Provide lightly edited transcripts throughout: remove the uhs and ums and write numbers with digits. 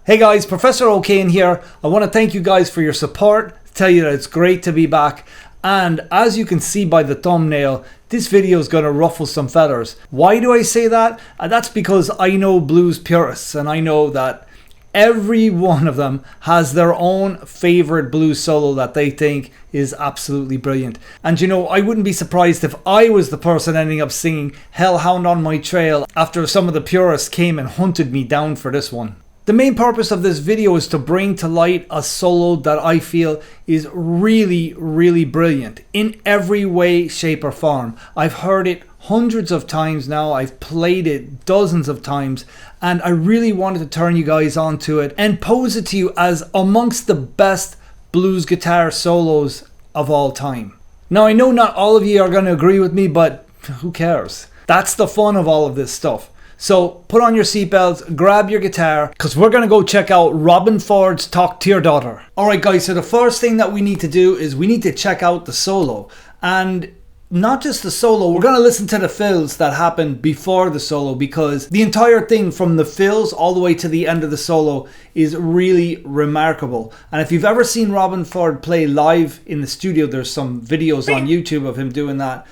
Hey guys, Professor O'Kane here. I want to thank you guys for your support, tell you that it's great to be back, and as you can see by the thumbnail, this video is going to ruffle some feathers. Why do I say that? That's because I know blues purists, and I know that every one of them has their own favorite blues solo that they think is absolutely brilliant. And you know, I wouldn't be surprised if I was the person ending up singing Hellhound on My Trail after some of the purists came and hunted me down for this one. The main purpose of this video is to bring to light a solo that I feel is really brilliant in every way, shape or form. I've heard it hundreds of times now, I've played it dozens of times, and I really wanted to turn you guys onto it and pose it to you as amongst the best blues guitar solos of all time. Now I know not all of you are going to agree with me, but who cares? That's the fun of all of this stuff. So put on your seatbelts, grab your guitar, because we're going to go check out Robben Ford's Talk to Your Daughter. Alright guys, so the first thing that we need to do is we need to check out the solo. And not just the solo, we're going to listen to the fills that happened before the solo, because the entire thing from the fills all the way to the end of the solo is really remarkable. And if you've ever seen Robben Ford play live in the studio, there's some videos on YouTube of him doing that.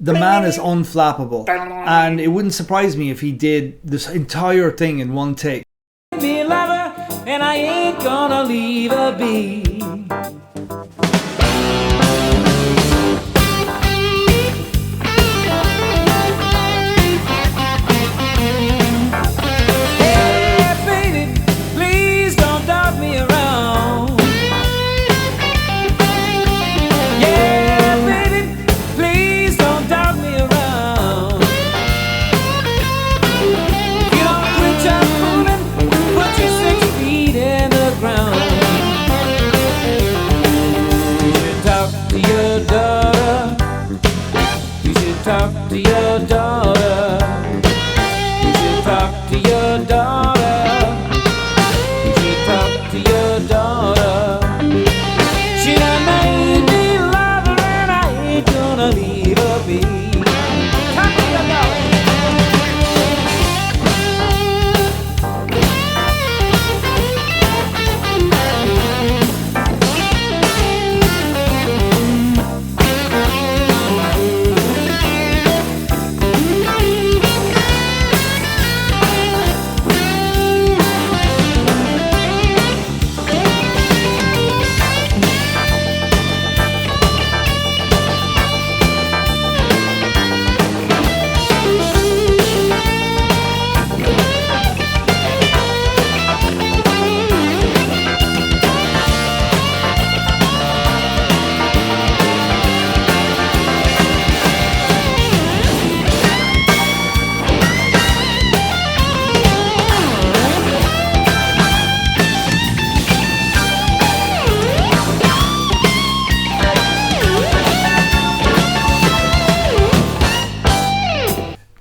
The man is unflappable, and it wouldn't surprise me if he did this entire thing in one take. Be a lover, and I ain't gonna leave her be. Hey, baby, please don't dog me around. Yeah. Talk to your daughter. You should talk to your daughter. You should talk to your daughter. She done made me love her and I ain't gonna leave her be. Talk to your daughter.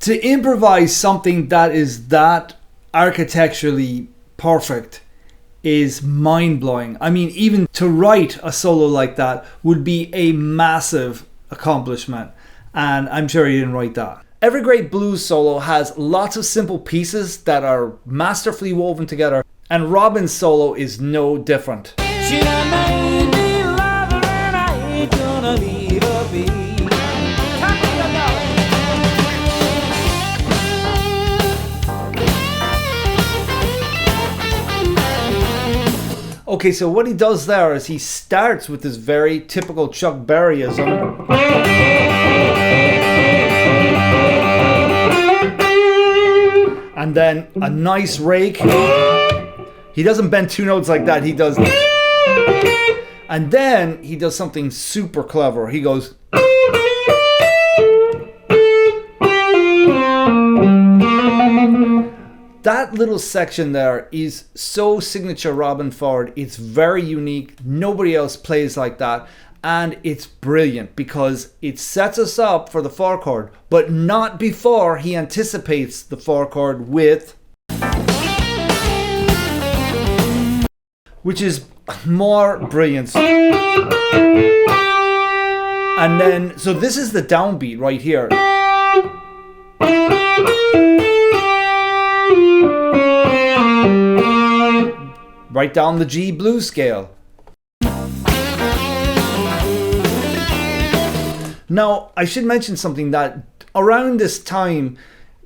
To improvise something that is that architecturally perfect is mind-blowing. I mean, even to write a solo like that would be a massive accomplishment, and I'm sure he didn't write that. Every great blues solo has lots of simple pieces that are masterfully woven together, and Robben's solo is no different. She done made me love her and I ain't gonna leave her be. Okay, so what he does there is he starts with this very typical Chuck Berryism. And then a nice rake. He doesn't bend two notes like that, he does. And then he does something super clever. He goes. That little section there is so signature Robben Ford. It's very unique. Nobody else plays like that. And it's brilliant because it sets us up for the 4 chord, but not before he anticipates the 4 chord with, which is more brilliant. And then, so this is the downbeat right here. write down the G blues scale. Now, I should mention something, that around this time,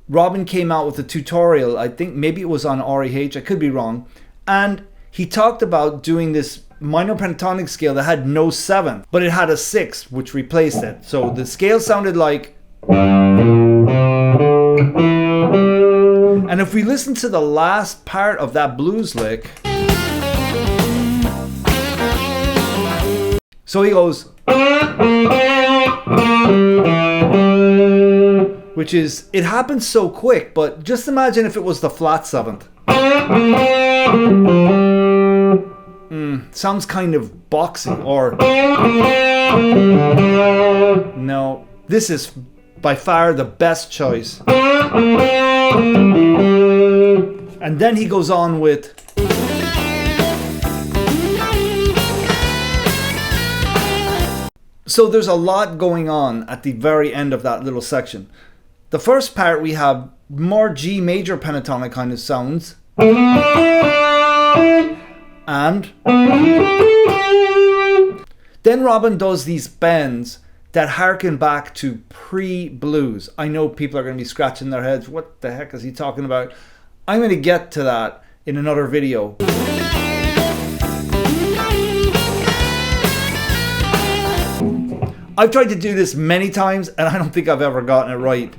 Robben came out with a tutorial. I think maybe it was on REH, I could be wrong. And he talked about doing this minor pentatonic scale that had no 7, but it had a 6, which replaced it. So the scale sounded like... And if we listen to the last part of that blues lick... So he goes... Which is, it happens so quick, but just imagine if it was the flat 7th. Sounds kind of boxy, or... No, this is by far the best choice. And then he goes on with... So there's a lot going on at the very end of that little section. The first part, we have more G major pentatonic kind of sounds. And then Robben does these bends that harken back to pre-blues. I know people are going to be scratching their heads. What the heck is he talking about? I'm going to get to that in another video. I've tried to do this many times and I don't think I've ever gotten it right.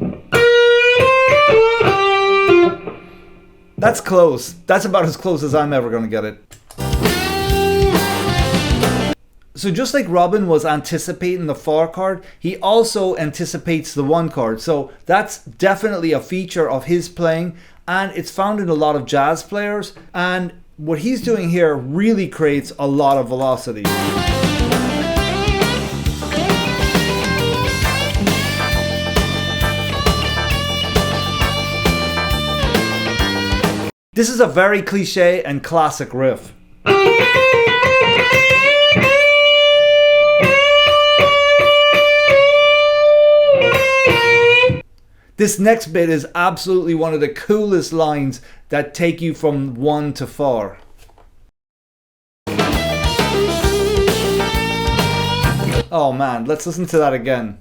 That's close. That's about as close as I'm ever going to get it. So just like Robben was anticipating the 4 chord, he also anticipates the 1 chord. So that's definitely a feature of his playing, and it's found in a lot of jazz players. And what he's doing here really creates a lot of velocity. This is a very cliche and classic riff. This next bit is absolutely one of the coolest lines that take you from 1 to 4. Oh man, let's listen to that again.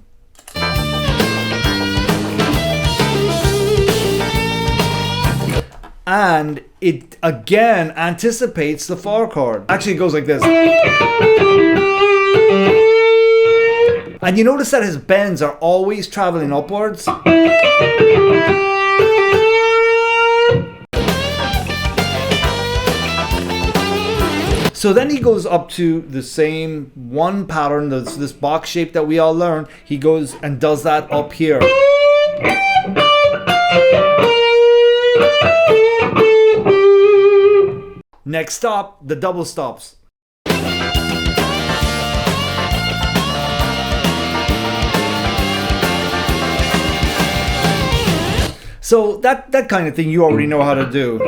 And it again anticipates the 4 chord. Actually, it goes like this. And you notice that his bends are always traveling upwards. So then he goes up to the same 1 pattern, this box shape that we all learned. He goes and does that up here. Next stop, the double stops. So that kind of thing you already know how to do.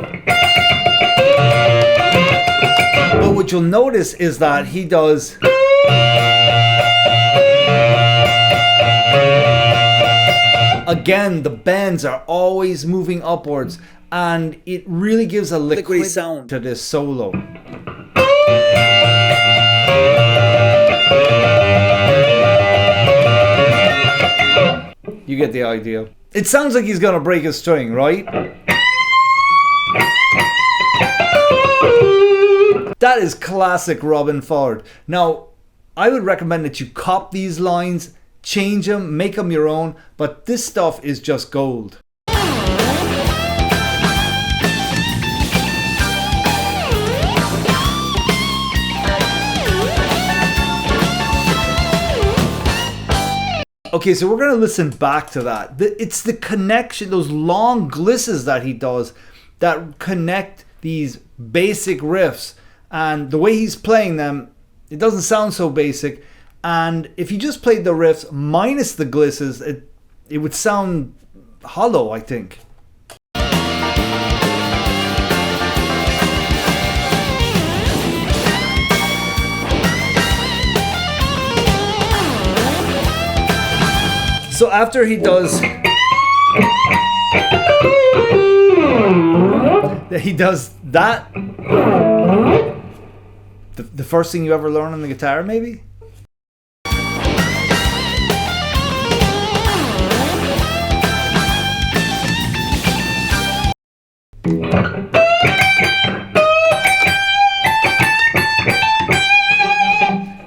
But what you'll notice is that he does... Again, the bends are always moving upwards, and it really gives a liquidy sound to this solo. You get the idea. It sounds like he's gonna break a string, right? That is classic Robben Ford. Now, I would recommend that you cop these lines, change them, make them your own, but this stuff is just gold. Okay, so we're going to listen back to that. It's the connection, those long glisses that he does that connect these basic riffs. And the way he's playing them, it doesn't sound so basic. And if you just played the riffs minus the glisses, it would sound hollow, I think. So after he does that, The first thing you ever learn on the guitar, maybe?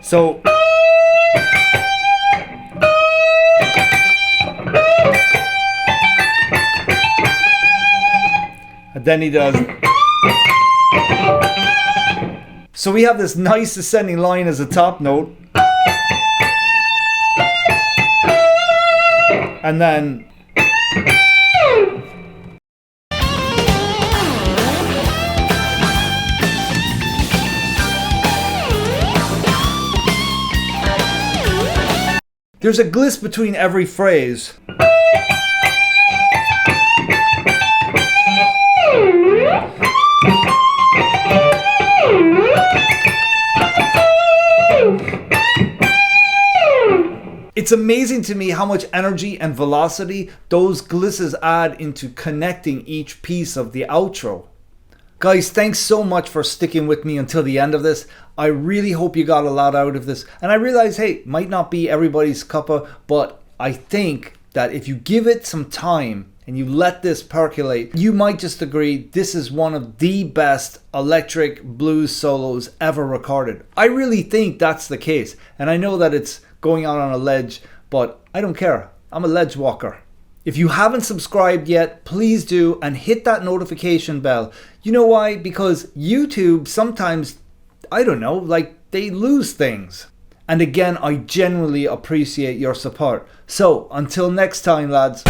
So and then he does. So we have this nice ascending line as a top note. And then there's a gliss between every phrase. It's amazing to me how much energy and velocity those glisses add into connecting each piece of the outro. Guys, thanks so much for sticking with me until the end of this. I really hope you got a lot out of this. And I realize, hey, might not be everybody's cuppa, but I think that if you give it some time and you let this percolate, you might just agree this is one of the best electric blues solos ever recorded. I really think that's the case. And I know that it's going out on a ledge, but I don't care. I'm a ledge walker. If you haven't subscribed yet, please do, and hit that notification bell. You know why? Because YouTube sometimes, I don't know, like they lose things. And again, I genuinely appreciate your support. So until next time, lads.